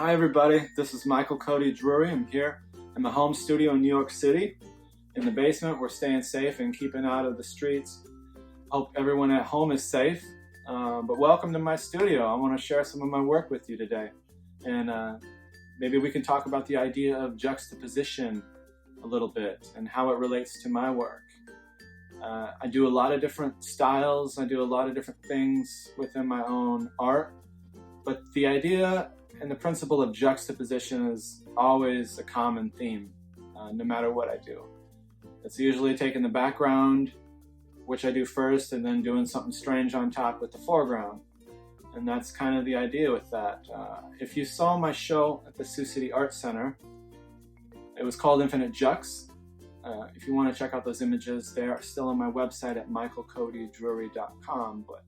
Hi everybody, this is Michael Cody Drury. I'm here in my home studio in New York City. In the basement, we're staying safe and keeping out of the streets. Hope everyone at home is safe. But welcome to my studio. I want to share some of my work with you today. And maybe we can talk about the idea of juxtaposition a little bit and how it relates to my work. I do a lot of different styles. I do a lot of different things within my own art. But the idea and the principle of juxtaposition is always a common theme, no matter what I do. It's usually taking the background, which I do first, and then doing something strange on top with the foreground. And that's kind of the idea with that. If you saw my show at the Sioux City Art Center, it was called Infinite Jux. If you want to check out those images, they are still on my website at michaelcodydrury.com. But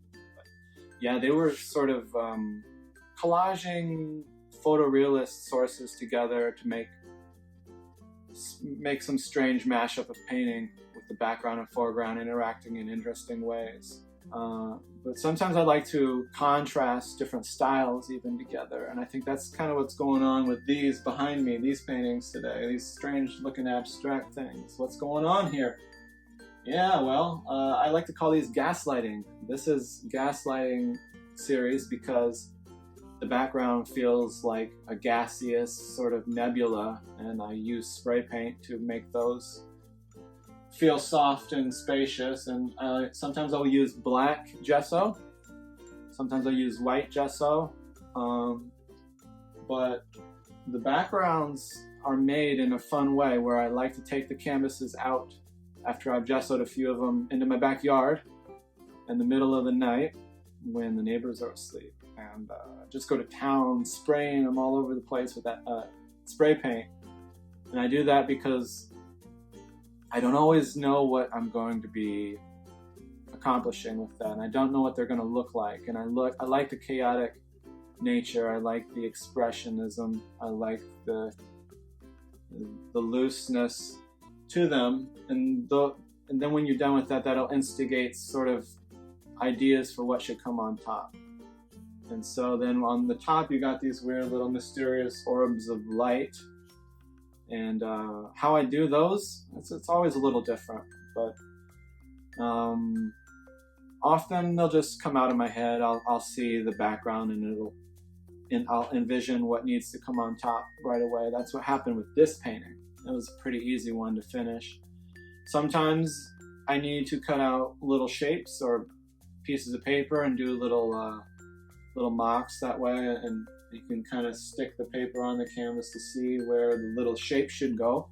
yeah, they were sort of collaging photorealist sources together to make some strange mashup of painting with the background and foreground interacting in interesting ways. But sometimes I like to contrast different styles even together, and I think that's kind of what's going on with these behind me, these paintings today, these strange looking abstract things. What's going on here? Yeah, well, I like to call these gaslighting. This is gaslighting series because the background feels like a gaseous sort of nebula, and I use spray paint to make those feel soft and spacious. And sometimes I'll use black gesso, sometimes I'll use white gesso, but the backgrounds are made in a fun way where I like to take the canvases out after I've gessoed a few of them into my backyard in the middle of the night when the neighbors are asleep, and just go to town spraying them all over the place with that spray paint. And I do that because I don't always know what I'm going to be accomplishing with that, and I don't know what they're going to look like. And I like the chaotic nature, I like the expressionism, I like the looseness to them, and then when you're done with that, that'll instigate sort of ideas for what should come on top. And so then on the top you got these weird little mysterious orbs of light, and how I do those, it's always a little different, but often they'll just come out of my head. I'll see the background and I'll envision what needs to come on top right away. That's what happened with this painting. It was a pretty easy one to finish. Sometimes I need to cut out little shapes or pieces of paper and do little mocks that way, and you can kind of stick the paper on the canvas to see where the little shape should go.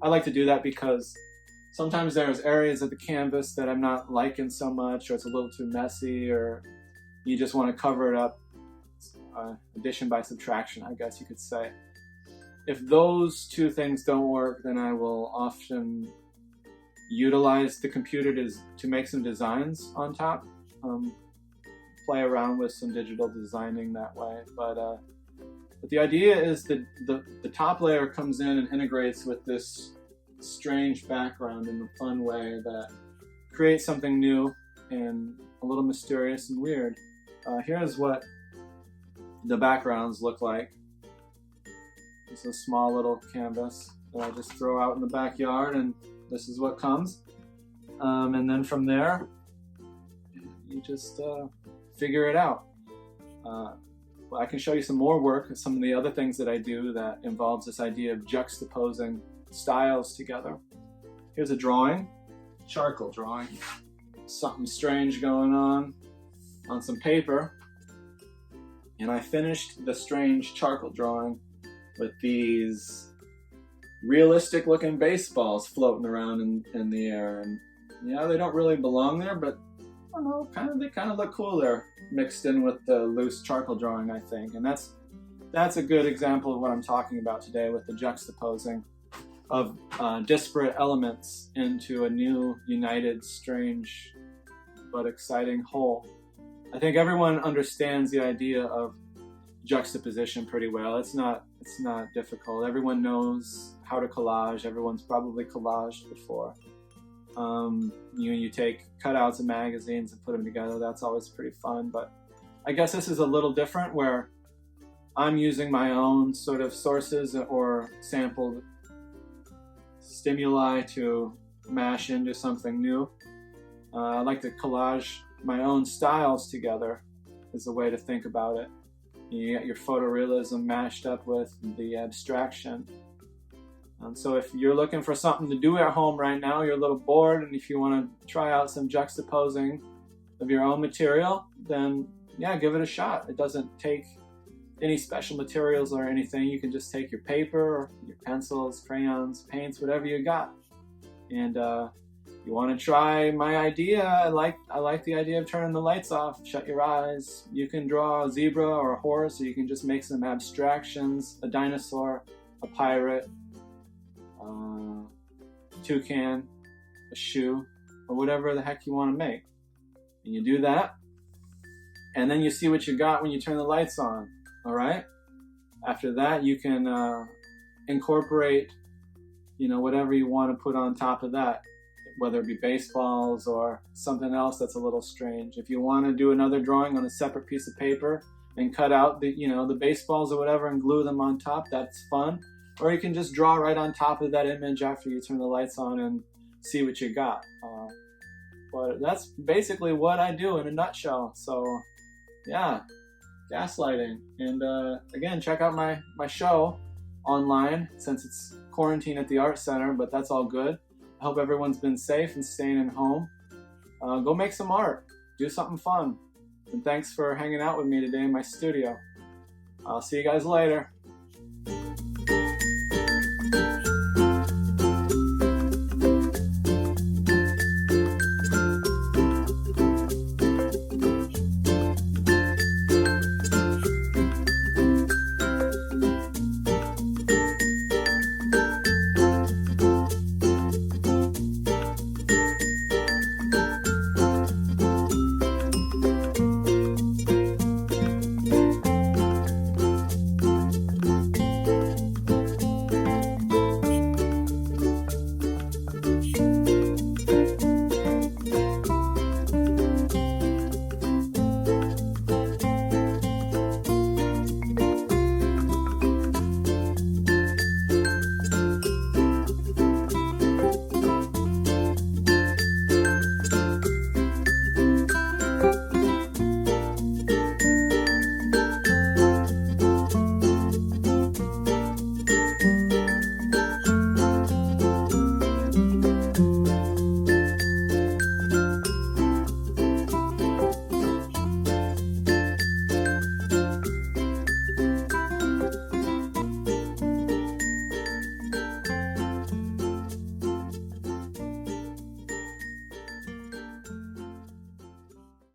I like to do that because sometimes there's areas of the canvas that I'm not liking so much, or it's a little too messy, or you just want to cover it up. Addition by subtraction, I guess you could say. If those two things don't work, then I will often utilize the computer to make some designs on top. Play around with some digital designing that way, but the idea is that the top layer comes in and integrates with this strange background in a fun way that creates something new and a little mysterious and weird. Here's what the backgrounds look like. It's a small little canvas that I just throw out in the backyard, and this is what comes. And then from there, you just figure it out. Well, I can show you some more work of some of the other things that I do that involves this idea of juxtaposing styles together. Here's a drawing, charcoal drawing. Something strange going on some paper. And I finished the strange charcoal drawing with these realistic looking baseballs floating around in the air. And yeah, they don't really belong there, but I don't know, they kind of look cool there, mixed in with the loose charcoal drawing, I think. And that's a good example of what I'm talking about today with the juxtaposing of disparate elements into a new, united, strange, but exciting whole. I think everyone understands the idea of juxtaposition pretty well. It's not difficult. Everyone knows how to collage. Everyone's probably collaged before. You take cutouts of magazines and put them together. That's always pretty fun. But I guess this is a little different, where I'm using my own sort of sources or sampled stimuli to mash into something new. I like to collage my own styles together is a way to think about it. You get your photorealism mashed up with the abstraction. And so if you're looking for something to do at home right now, you're a little bored, and if you want to try out some juxtaposing of your own material, then yeah, give it a shot. It doesn't take any special materials or anything. You can just take your paper, your pencils, crayons, paints, whatever you got. And you want to try my idea. I like the idea of turning the lights off. Shut your eyes. You can draw a zebra or a horse, or you can just make some abstractions, a dinosaur, a pirate, toucan, a shoe, or whatever the heck you want to make. And you do that, and then you see what you got when you turn the lights on. All right? After that, you can incorporate, whatever you want to put on top of that, whether it be baseballs or something else that's a little strange. If you want to do another drawing on a separate piece of paper and cut out the baseballs or whatever and glue them on top, that's fun. Or you can just draw right on top of that image after you turn the lights on and see what you got. But that's basically what I do in a nutshell. So yeah, gaslighting. And again, check out my show online since it's quarantine at the Art Center, but that's all good. I hope everyone's been safe and staying at home. Go make some art. Do something fun. And thanks for hanging out with me today in my studio. I'll see you guys later.